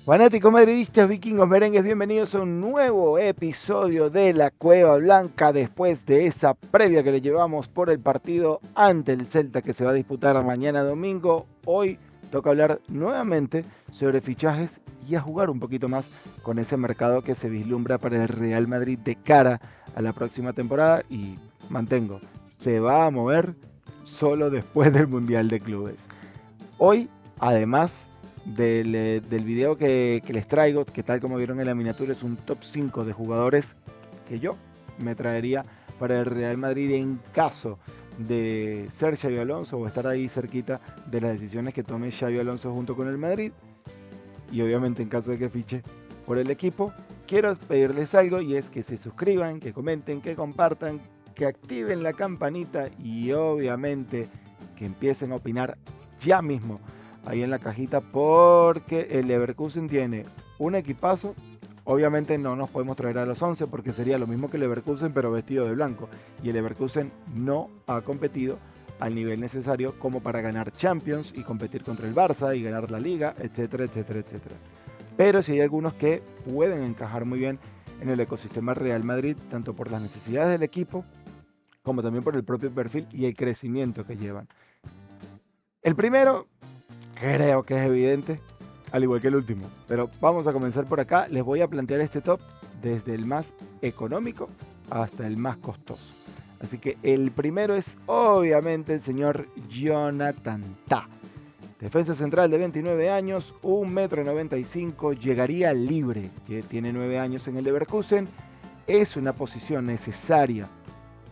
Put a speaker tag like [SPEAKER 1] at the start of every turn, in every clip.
[SPEAKER 1] Fanáticos madridistas, vikingos, merengues, bienvenidos a un nuevo episodio de La Cueva Blanca después de esa previa que le llevamos por el partido ante el Celta que se va a disputar mañana domingo. Hoy toca hablar nuevamente sobre fichajes y a jugar un poquito más con ese mercado que se vislumbra para el Real Madrid de cara a la próxima temporada y mantengo, se va a mover solo después del Mundial de Clubes. Hoy, además del video que les traigo, que tal como vieron en la miniatura es un top 5 de jugadores que yo me traería para el Real Madrid en caso de ser Xabi Alonso o estar ahí cerquita de las decisiones que tome Xabi Alonso junto con el Madrid, y obviamente en caso de que fiche por el equipo. Quiero pedirles algo y es que se suscriban, que comenten, que compartan, que activen la campanita y obviamente que empiecen a opinar ya mismo ahí en la cajita, porque el Leverkusen tiene un equipazo. Obviamente no nos podemos traer a los 11 porque sería lo mismo que el Leverkusen pero vestido de blanco, y el Leverkusen no ha competido al nivel necesario como para ganar Champions y competir contra el Barça y ganar la Liga, etcétera, etcétera, etcétera. Pero sí hay algunos que pueden encajar muy bien en el ecosistema Real Madrid, tanto por las necesidades del equipo como también por el propio perfil y el crecimiento que llevan. El primero creo que es evidente, al igual que el último, pero vamos a comenzar por acá. Les voy a plantear este top desde el más económico hasta el más costoso. Así que el primero es obviamente el señor Jonathan Tah. Defensa central de 29 años, 1,95 m, llegaría libre, que tiene 9 años en el Leverkusen. Es una posición necesaria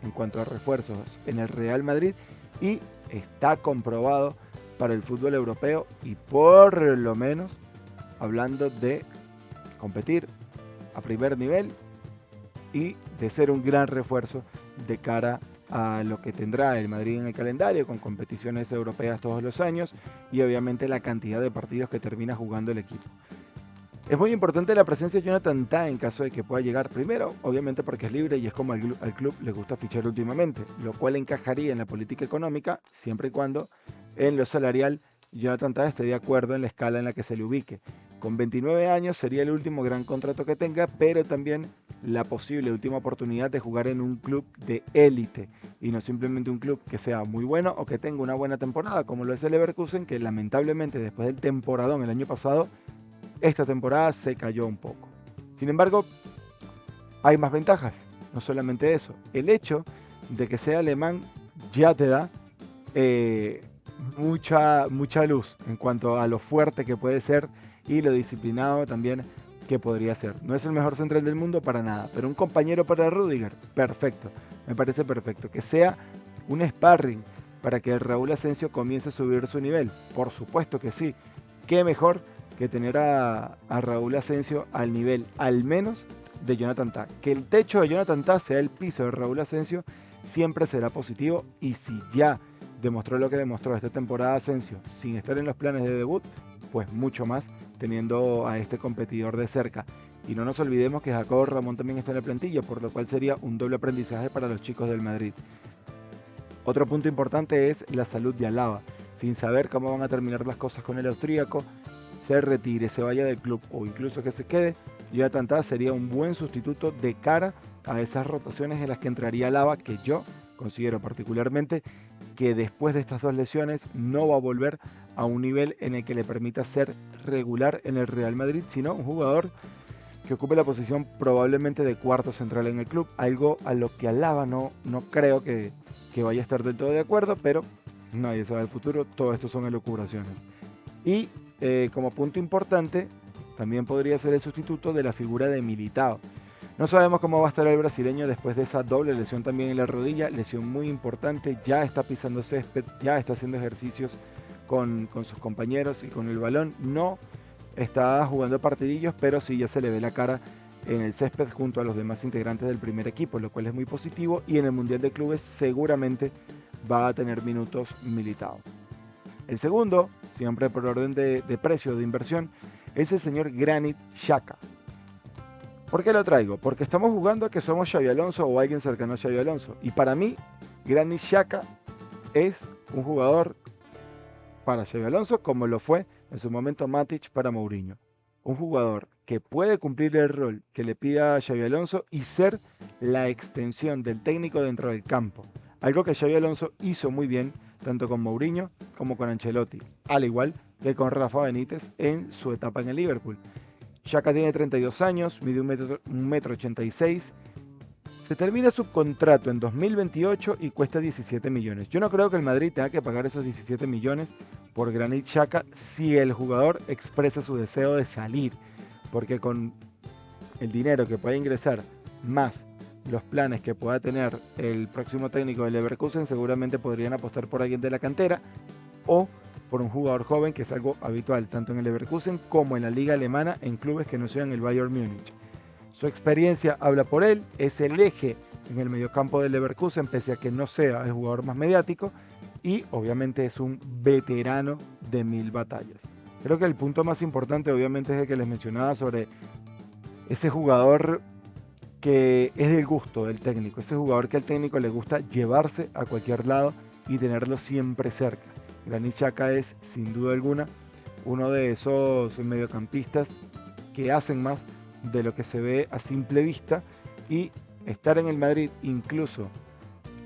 [SPEAKER 1] en cuanto a refuerzos en el Real Madrid y está comprobado para el fútbol europeo y por lo menos hablando de competir a primer nivel y de ser un gran refuerzo de cara a lo que tendrá el Madrid en el calendario con competiciones europeas todos los años y obviamente la cantidad de partidos que termina jugando el equipo. Es muy importante la presencia de Jonathan Tah en caso de que pueda llegar primero, obviamente porque es libre y es como al club le gusta fichar últimamente, lo cual encajaría en la política económica siempre y cuando en lo salarial Jonathan Tah esté de acuerdo en la escala en la que se le ubique. Con 29 años sería el último gran contrato que tenga, pero también la posible última oportunidad de jugar en un club de élite y no simplemente un club que sea muy bueno o que tenga una buena temporada como lo es el Leverkusen, que lamentablemente después del temporadón el año pasado, esta temporada se cayó un poco. Sin embargo, hay más ventajas, no solamente eso. El hecho de que sea alemán ya te da mucha luz en cuanto a lo fuerte que puede ser y lo disciplinado también que podría ser. No es el mejor central del mundo para nada, pero un compañero para Rudiger, perfecto, me parece perfecto. Que sea un sparring para que Raúl Asensio comience a subir su nivel, por supuesto que sí. Qué mejor que tener a Raúl Asensio al nivel, al menos, de Jonathan Tah. Que el techo de Jonathan Tah sea el piso de Raúl Asensio siempre será positivo, y si ya demostró lo que demostró esta temporada Asensio sin estar en los planes de debut, pues mucho más teniendo a este competidor de cerca. Y no nos olvidemos que Jacobo Ramón también está en la plantilla, por lo cual sería un doble aprendizaje para los chicos del Madrid. Otro punto importante es la salud de Alaba. Sin saber cómo van a terminar las cosas con el austríaco, se retire, se vaya del club o incluso que se quede, Jonathan Tah sería un buen sustituto de cara a esas rotaciones en las que entraría Alaba, que yo considero particularmente que después de estas dos lesiones no va a volver a un nivel en el que le permita ser regular en el Real Madrid, sino un jugador que ocupe la posición probablemente de cuarto central en el club, algo a lo que Alaba no creo que vaya a estar del todo de acuerdo, pero nadie sabe el futuro, todo esto son elucubraciones. Y como punto importante, también podría ser el sustituto de la figura de Militao. No sabemos cómo va a estar el brasileño después de esa doble lesión también en la rodilla, lesión muy importante, ya está pisando césped, ya está haciendo ejercicios con sus compañeros y con el balón, no está jugando partidillos, pero sí ya se le ve la cara en el césped junto a los demás integrantes del primer equipo, lo cual es muy positivo, y en el Mundial de Clubes seguramente va a tener minutos Militao. El segundo, siempre por orden de precio de inversión, es el señor Granit Xhaka. ¿Por qué lo traigo? Porque estamos jugando a que somos Xabi Alonso o alguien cercano a Xabi Alonso. Y para mí, Granit Xhaka es un jugador para Xabi Alonso como lo fue en su momento Matic para Mourinho. un jugador que puede cumplir el rol que le pida a Xabi Alonso y ser la extensión del técnico dentro del campo. Algo que Xabi Alonso hizo muy bien, tanto con Mourinho como con Ancelotti, al igual que con Rafa Benítez en su etapa en el Liverpool. Xhaka tiene 32 años, mide 1,86 m. Se termina su contrato en 2028 y cuesta 17 millones. Yo no creo que el Madrid tenga que pagar esos 17 millones por Granit Xhaka si el jugador expresa su deseo de salir. Porque con el dinero que puede ingresar más los planes que pueda tener el próximo técnico del Leverkusen, seguramente podrían apostar por alguien de la cantera o por un jugador joven, que es algo habitual tanto en el Leverkusen como en la liga alemana en clubes que no sean el Bayern Múnich. Su experiencia habla por él, es el eje en el mediocampo del Leverkusen, pese a que no sea el jugador más mediático, y obviamente es un veterano de 1000 batallas. Creo que el punto más importante obviamente es el que les mencionaba sobre ese jugador que es del gusto del técnico, ese jugador que al técnico le gusta llevarse a cualquier lado y tenerlo siempre cerca. Granit Xhaka es, sin duda alguna, uno de esos mediocampistas que hacen más de lo que se ve a simple vista, y estar en el Madrid incluso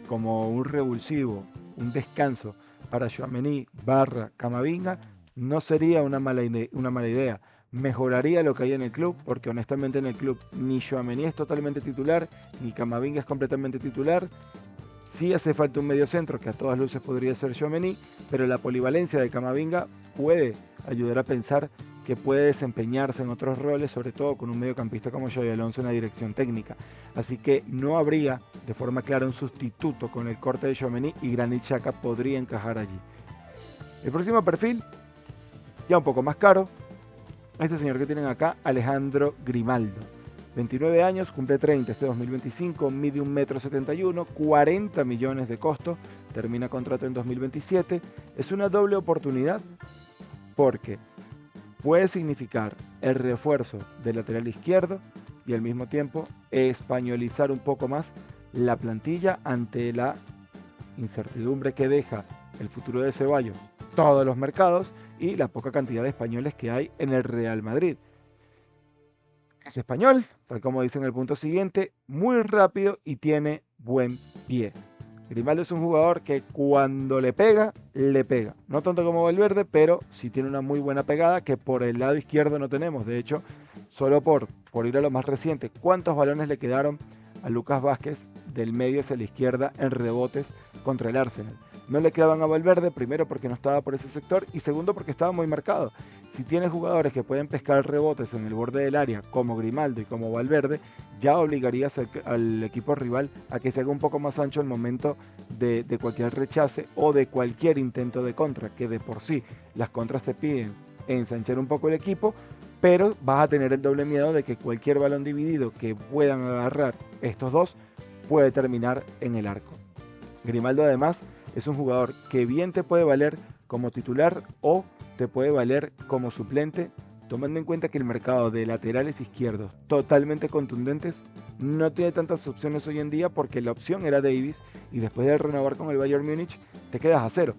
[SPEAKER 1] como un revulsivo, un descanso para Tchouaméni / Camavinga no sería una mala idea. Mejoraría lo que hay en el club, porque honestamente en el club ni Tchouaméni es totalmente titular, ni Camavinga es completamente titular. Sí hace falta un mediocentro que a todas luces podría ser Tchouaméni, pero la polivalencia de Camavinga puede ayudar a pensar que puede desempeñarse en otros roles, sobre todo con un mediocampista como Xabi Alonso en la dirección técnica. Así que no habría de forma clara un sustituto con el corte de Tchouaméni, y Granit Xhaka podría encajar allí. El próximo perfil, ya un poco más caro, este señor que tienen acá, Alejandro Grimaldo. 29 años, cumple 30 este 2025, mide 1,71 m, 40 millones de costo, termina contrato en 2027. Es una doble oportunidad porque puede significar el refuerzo del lateral izquierdo y al mismo tiempo españolizar un poco más la plantilla ante la incertidumbre que deja el futuro de Ceballos, todos los mercados y la poca cantidad de españoles que hay en el Real Madrid. Es español, tal como dice en el punto siguiente, muy rápido y tiene buen pie. Grimaldo es un jugador que cuando le pega. No tanto como Valverde, pero sí tiene una muy buena pegada que por el lado izquierdo no tenemos. De hecho, solo por ir a lo más reciente, ¿cuántos balones le quedaron a Lucas Vázquez del medio hacia la izquierda en rebotes contra el Arsenal? No le quedaban a Valverde, primero porque no estaba por ese sector y segundo porque estaba muy marcado. Si tienes jugadores que pueden pescar rebotes en el borde del área, como Grimaldo y como Valverde, ya obligarías al equipo rival a que se haga un poco más ancho al momento de cualquier rechace o de cualquier intento de contra, que de por sí las contras te piden ensanchar un poco el equipo, pero vas a tener el doble miedo de que cualquier balón dividido que puedan agarrar estos dos puede terminar en el arco. Grimaldo además es un jugador que bien te puede valer como titular o te puede valer como suplente, tomando en cuenta que el mercado de laterales izquierdos totalmente contundentes no tiene tantas opciones hoy en día, porque la opción era Davies y después de renovar con el Bayern Múnich te quedas a cero.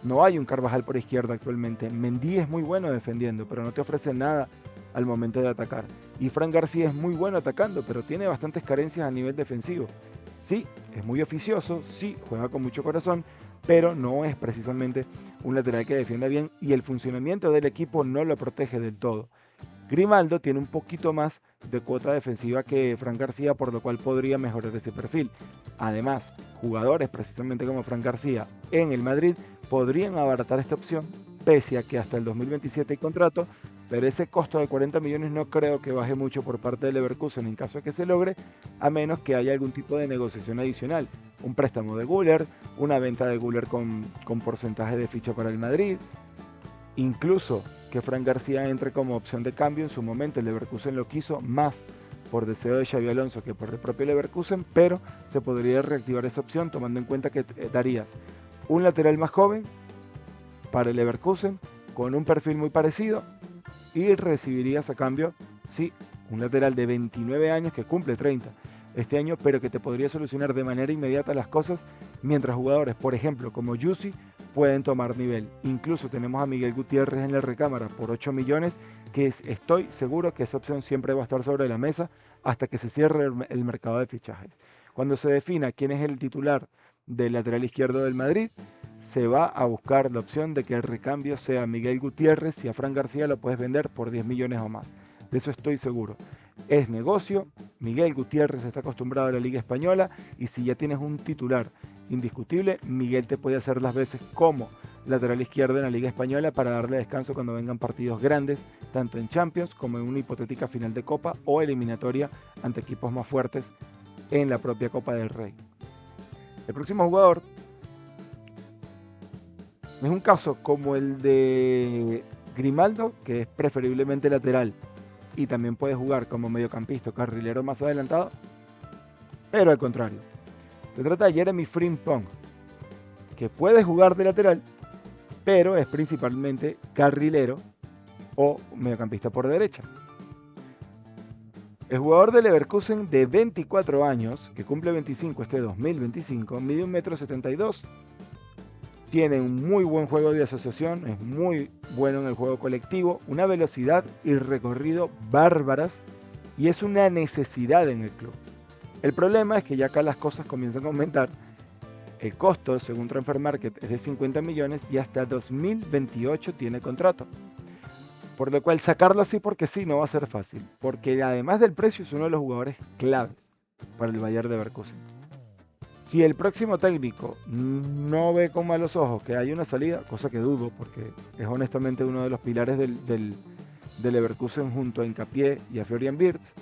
[SPEAKER 1] No hay un Carvajal por izquierda actualmente. Mendy es muy bueno defendiendo, pero no te ofrece nada al momento de atacar. Y Fran García es muy bueno atacando, pero tiene bastantes carencias a nivel defensivo. Sí, es muy oficioso, sí, juega con mucho corazón, pero no es precisamente un lateral que defienda bien y el funcionamiento del equipo no lo protege del todo. Grimaldo tiene un poquito más de cuota defensiva que Fran García, por lo cual podría mejorar ese perfil. Además, jugadores precisamente como Fran García en el Madrid podrían abaratar esta opción, pese a que hasta el 2027 hay contrato, pero ese costo de 40 millones no creo que baje mucho por parte del Leverkusen en caso de que se logre, a menos que haya algún tipo de negociación adicional, un préstamo de Güler, una venta de Güler con porcentaje de ficha para el Madrid, incluso que Fran García entre como opción de cambio. En su momento el Leverkusen lo quiso más por deseo de Xabi Alonso que por el propio Leverkusen, pero se podría reactivar esa opción tomando en cuenta que darías un lateral más joven para el Leverkusen con un perfil muy parecido y recibirías a cambio, sí, un lateral de 29 años que cumple 30 este año, pero que te podría solucionar de manera inmediata las cosas, mientras jugadores, por ejemplo, como Yussi, pueden tomar nivel. Incluso tenemos a Miguel Gutiérrez en la recámara por 8 millones estoy seguro que esa opción siempre va a estar sobre la mesa hasta que se cierre el mercado de fichajes. Cuando se defina quién es el titular del lateral izquierdo del Madrid, se va a buscar la opción de que el recambio sea Miguel Gutiérrez, y a Fran García lo puedes vender por 10 millones o más. De eso estoy seguro. Es negocio, Miguel Gutiérrez está acostumbrado a la Liga Española, y si ya tienes un titular indiscutible, Miguel te puede hacer las veces como lateral izquierdo en la Liga Española para darle descanso cuando vengan partidos grandes, tanto en Champions como en una hipotética final de Copa o eliminatoria ante equipos más fuertes en la propia Copa del Rey. El próximo jugador es un caso como el de Grimaldo, que es preferiblemente lateral y también puede jugar como mediocampista o carrilero más adelantado, pero al contrario. Se trata de Jeremy Frimpong, que puede jugar de lateral, pero es principalmente carrilero o mediocampista por derecha. El jugador de Leverkusen de 24 años, que cumple 25 este 2025, mide 1,72 m, tiene un muy buen juego de asociación, es muy bueno en el juego colectivo, una velocidad y recorrido bárbaras, y es una necesidad en el club. El problema es que ya acá las cosas comienzan a aumentar. El costo, según Transfer Market, es de 50 millones y hasta 2028 tiene contrato. Por lo cual sacarlo así porque sí no va a ser fácil, porque además del precio es uno de los jugadores claves para el Bayer Leverkusen. Si el próximo técnico no ve con malos ojos que hay una salida, cosa que dudo porque es honestamente uno de los pilares del Leverkusen junto a Hincapié y a Florian Wirtz,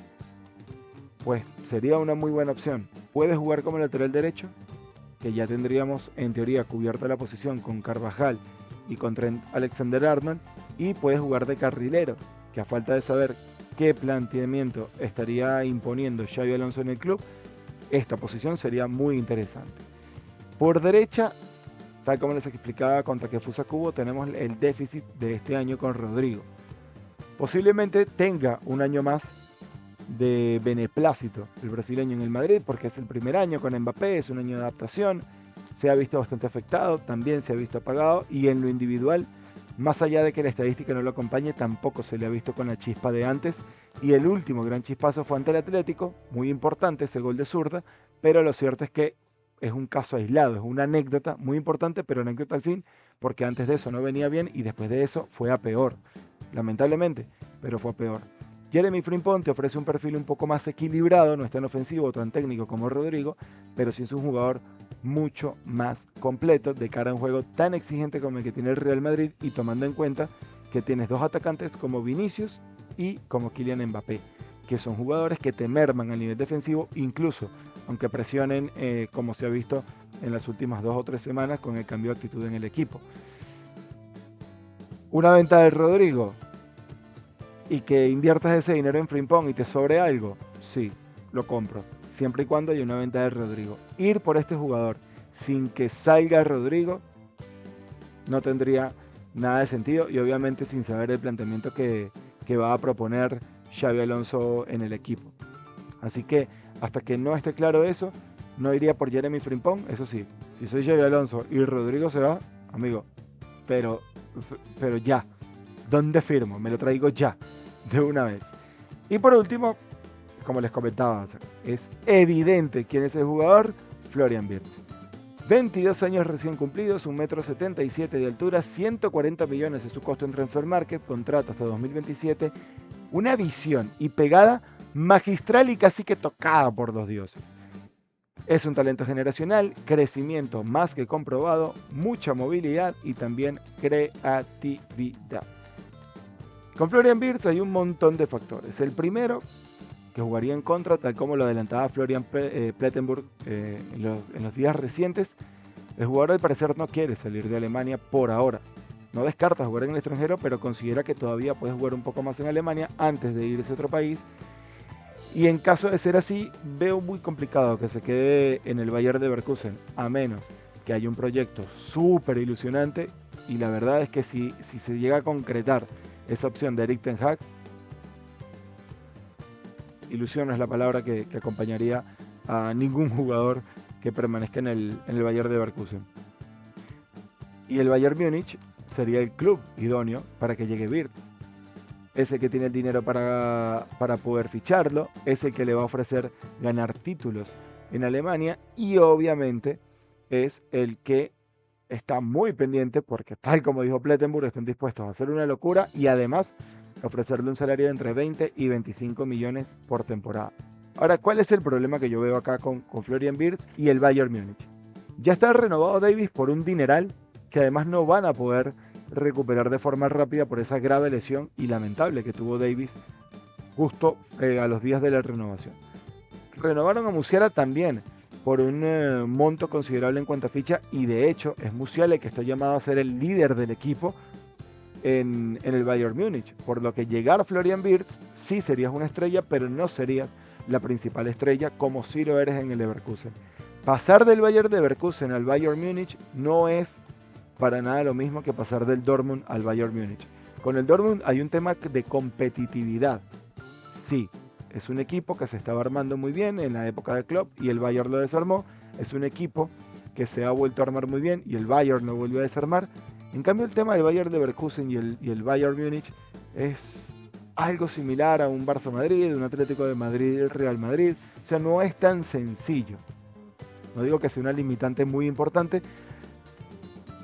[SPEAKER 1] pues sería una muy buena opción. Puede jugar como lateral derecho, que ya tendríamos en teoría cubierta la posición con Carvajal y con Trent Alexander-Arnold, y puede jugar de carrilero, que a falta de saber qué planteamiento estaría imponiendo Xabi Alonso en el club, esta posición sería muy interesante. Por derecha, tal como les explicaba con Takefusa Kubo, tenemos el déficit de este año con Rodrigo. Posiblemente tenga un año más de beneplácito el brasileño en el Madrid, porque es el primer año con Mbappé, es un año de adaptación, se ha visto bastante afectado, también se ha visto apagado, y en lo individual, más allá de que la estadística no lo acompañe, tampoco se le ha visto con la chispa de antes, y el último gran chispazo fue ante el Atlético, muy importante ese gol de zurda, pero lo cierto es que es un caso aislado, es una anécdota muy importante, pero anécdota al fin, porque antes de eso no venía bien y después de eso fue a peor, lamentablemente, pero fue a peor. Jeremy Frimpong te ofrece un perfil un poco más equilibrado, no es tan ofensivo o tan técnico como Rodrigo, pero sí es un jugador mucho más completo de cara a un juego tan exigente como el que tiene el Real Madrid, y tomando en cuenta que tienes dos atacantes como Vinicius y como Kylian Mbappé, que son jugadores que te merman a nivel defensivo, incluso aunque presionen como se ha visto en las últimas 2 o 3 semanas con el cambio de actitud en el equipo. Una venta de Rodrigo y que inviertas ese dinero en Frimpong y te sobre algo, sí, lo compro, siempre y cuando haya una venta de Rodrigo. Ir por este jugador sin que salga Rodrigo no tendría nada de sentido, y obviamente sin saber el planteamiento que va a proponer Xabi Alonso en el equipo. Así que hasta que no esté claro eso, no iría por Jeremy Frimpong. Eso sí, si soy Xabi Alonso y Rodrigo se va, amigo, pero ya, ¿dónde firmo? Me lo traigo ya, de una vez. Y por último, como les comentaba, es evidente quién es el jugador: Florian Wirtz. 22 años recién cumplidos, 1,77 m de altura, 140 millones es su costo en Transfer Market, contrato hasta 2027, una visión y pegada magistral y casi que tocada por los dioses. Es un talento generacional, crecimiento más que comprobado, mucha movilidad y también creatividad. Con Florian Wirtz hay un montón de factores. El primero, que jugaría en contra, tal como lo adelantaba Florian Plettenberg en los días recientes, el jugador al parecer no quiere salir de Alemania por ahora. No descarta jugar en el extranjero, pero considera que todavía puede jugar un poco más en Alemania antes de irse a otro país. Y en caso de ser así, veo muy complicado que se quede en el Bayer Leverkusen, a menos que haya un proyecto súper ilusionante. Y la verdad es que si se llega a concretar esa opción de Erik ten Hag, ilusión no es la palabra que acompañaría a ningún jugador que permanezca en el Bayer Leverkusen. Y el Bayern Múnich sería el club idóneo para que llegue Wirtz. es el que tiene el dinero para poder ficharlo, es el que le va a ofrecer ganar títulos en Alemania y obviamente es el que está muy pendiente porque tal como dijo Plettenberg están dispuestos a hacer una locura y además ofrecerle un salario de entre 20 y 25 millones por temporada. Ahora, ¿cuál es el problema que yo veo acá con Florian Wirtz y el Bayern Múnich? Ya está renovado Davis por un dineral que además no van a poder recuperar de forma rápida por esa grave lesión y lamentable que tuvo Davis justo a los días de la renovación. Renovaron a Musiala también por un monto considerable en cuanto a ficha y de hecho es Musiala el que está llamado a ser el líder del equipo en el Bayern Múnich, por lo que llegar Florian Wirtz sí serías una estrella, pero no serías la principal estrella como sí lo eres en el Leverkusen. Pasar del Bayern Leverkusen al Bayern Múnich no es para nada lo mismo que pasar del Dortmund al Bayern Múnich. Con el Dortmund hay un tema de competitividad. Sí, es un equipo que se estaba armando muy bien en la época de Klopp y el Bayern lo desarmó. Es un equipo que se ha vuelto a armar muy bien y el Bayern lo volvió a desarmar. En cambio, el tema del Bayern Leverkusen y el Bayern Múnich es algo similar a un Barça Madrid, un Atlético de Madrid y el Real Madrid. O sea, no es tan sencillo. No digo que sea una limitante muy importante,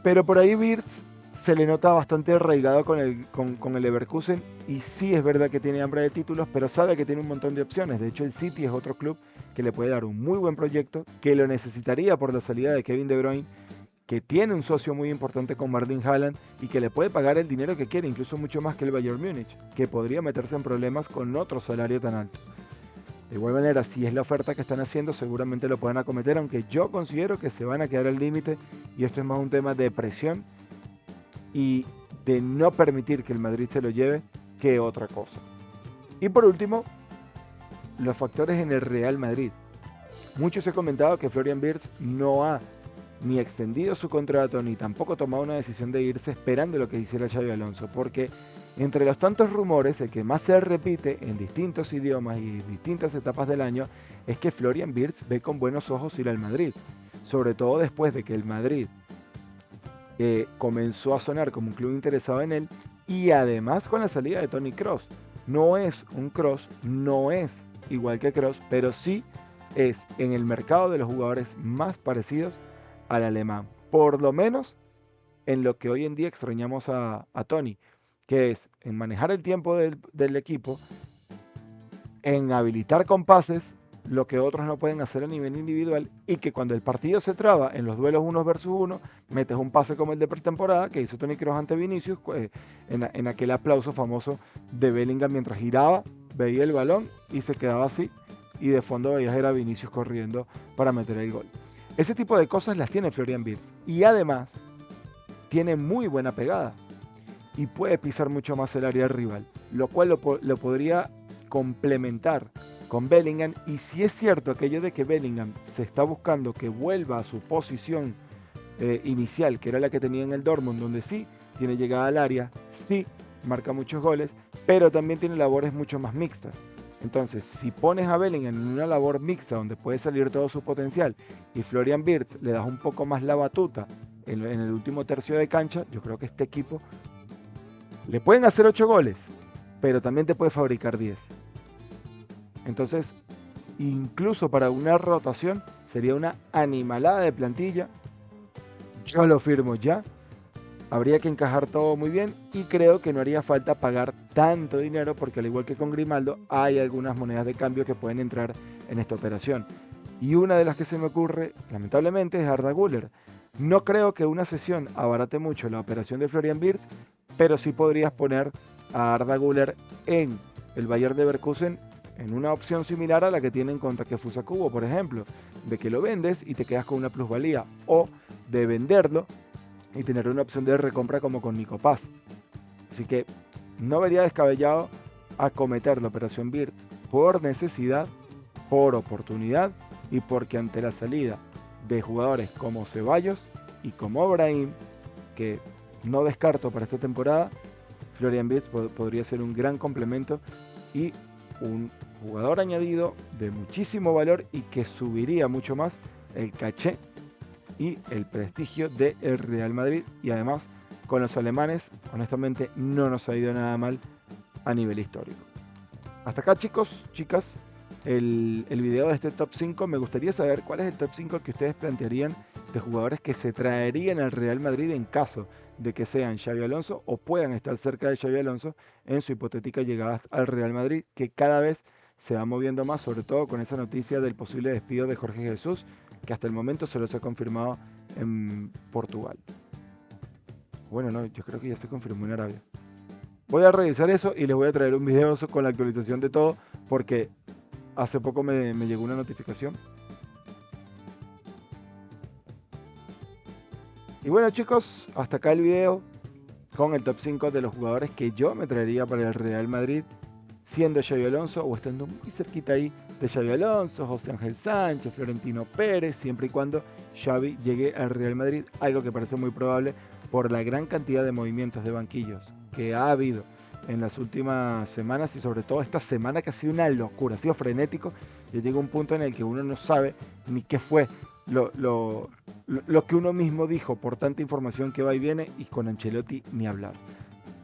[SPEAKER 1] pero por ahí Wirtz se le nota bastante arraigado con el Leverkusen y sí es verdad que tiene hambre de títulos, pero sabe que tiene un montón de opciones. De hecho, el City es otro club que le puede dar un muy buen proyecto, que lo necesitaría por la salida de Kevin De Bruyne, que tiene un socio muy importante con Erling Haaland y que le puede pagar el dinero que quiere, incluso mucho más que el Bayern Múnich, que podría meterse en problemas con otro salario tan alto. De igual manera, si es la oferta que están haciendo, seguramente lo pueden acometer, aunque yo considero que se van a quedar al límite y esto es más un tema de presión y de no permitir que el Madrid se lo lleve que otra cosa. Y por último, los factores en el Real Madrid. Muchos he comentado que Florian Wirtz no ha ni extendido su contrato ni tampoco tomado una decisión de irse esperando lo que hiciera Xabi Alonso, porque entre los tantos rumores, el que más se repite en distintos idiomas y distintas etapas del año es que Florian Wirtz ve con buenos ojos ir al Madrid, sobre todo después de que el Madrid comenzó a sonar como un club interesado en él y además con la salida de Toni Kroos. No es un Kroos, no es igual que Kroos, pero sí es en el mercado de los jugadores más parecidos al alemán, por lo menos en lo que hoy en día extrañamos a Toni, que es en manejar el tiempo del equipo, en habilitar con pases lo que otros no pueden hacer a nivel individual y que cuando el partido se traba en los duelos 1 versus 1, metes un pase como el de pretemporada que hizo Toni Kroos ante Vinicius en aquel aplauso famoso de Bellingham mientras giraba, veía el balón y se quedaba así y de fondo veías era Vinicius corriendo para meter el gol. Ese tipo de cosas las tiene Florian Wirtz y además tiene muy buena pegada y puede pisar mucho más el área rival, lo cual lo podría complementar con Bellingham. Y si es cierto aquello de que Bellingham se está buscando que vuelva a su posición inicial, que era la que tenía en el Dortmund, donde sí tiene llegada al área, sí marca muchos goles, pero también tiene labores mucho más mixtas. Entonces, si pones a Bellingham en una labor mixta donde puede salir todo su potencial y Florian Wirtz le das un poco más la batuta en el último tercio de cancha, yo creo que este equipo le pueden hacer 8 goles, pero también te puede fabricar 10. Entonces, incluso para una rotación, sería una animalada de plantilla. Yo lo firmo ya. Habría que encajar todo muy bien y creo que no haría falta pagar tanto dinero porque al igual que con Grimaldo, hay algunas monedas de cambio que pueden entrar en esta operación. Y una de las que se me ocurre, lamentablemente, es Arda Güler. No creo que una sesión abarate mucho la operación de Florian Wirtz, pero sí podrías poner a Arda Güler en el Bayern Leverkusen en una opción similar a la que tienen contra Kefusa Kubo, por ejemplo, de que lo vendes y te quedas con una plusvalía, o de venderlo y tener una opción de recompra como con Nico Paz. Así que no vería descabellado acometer la operación Wirtz por necesidad, por oportunidad y porque ante la salida de jugadores como Ceballos y como Brahim, que no descarto para esta temporada, Florian Wirtz podría ser un gran complemento y un jugador añadido de muchísimo valor y que subiría mucho más el caché y el prestigio del Real Madrid. Y además con los alemanes honestamente no nos ha ido nada mal a nivel histórico. Hasta acá, chicos, chicas, el video de este top 5. Me gustaría saber cuál es el top 5 que ustedes plantearían de jugadores que se traerían al Real Madrid en caso de que sean Xabi Alonso o puedan estar cerca de Xabi Alonso en su hipotética llegada al Real Madrid, que cada vez se va moviendo más, sobre todo con esa noticia del posible despido de Jorge Jesús, que hasta el momento solo se ha confirmado en Portugal. Bueno, no, yo creo que ya se confirmó en Arabia. Voy a revisar eso y les voy a traer un video con la actualización de todo, porque hace poco me llegó una notificación. Y bueno, chicos, hasta acá el video con el top 5 de los jugadores que yo me traería para el Real Madrid, siendo Xabi Alonso o estando muy cerquita ahí de Xabi Alonso, José Ángel Sánchez, Florentino Pérez, siempre y cuando Xabi llegue al Real Madrid, algo que parece muy probable por la gran cantidad de movimientos de banquillos que ha habido en las últimas semanas y sobre todo esta semana que ha sido una locura, ha sido frenético y llega un punto en el que uno no sabe ni qué fue lo que uno mismo dijo por tanta información que va y viene, y con Ancelotti ni hablar.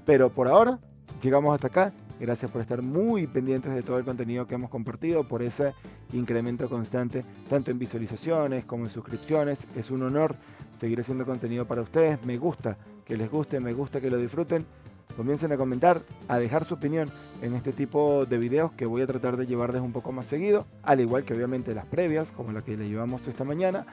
[SPEAKER 1] Pero por ahora llegamos hasta acá. Gracias por estar muy pendientes de todo el contenido que hemos compartido, por ese incremento constante, tanto en visualizaciones como en suscripciones. Es un honor seguir haciendo contenido para ustedes. Me gusta que les guste, me gusta que lo disfruten. Comiencen a comentar, a dejar su opinión en este tipo de videos que voy a tratar de llevarles un poco más seguido, al igual que obviamente las previas, como la que le llevamos esta mañana,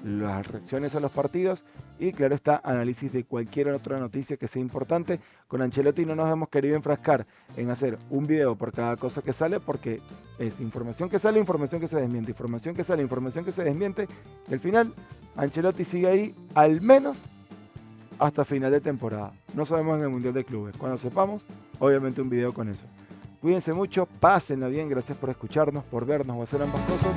[SPEAKER 1] las reacciones a los partidos y claro está, análisis de cualquier otra noticia que sea importante. Con Ancelotti no nos hemos querido enfrascar en hacer un video por cada cosa que sale, porque es información que sale, información que se desmiente, información que sale, información que se desmiente, y al final Ancelotti sigue ahí al menos hasta final de temporada. No sabemos en el Mundial de Clubes. Cuando sepamos, obviamente un video con eso. Cuídense mucho, pásenla bien, gracias por escucharnos, por vernos o hacer ambas cosas.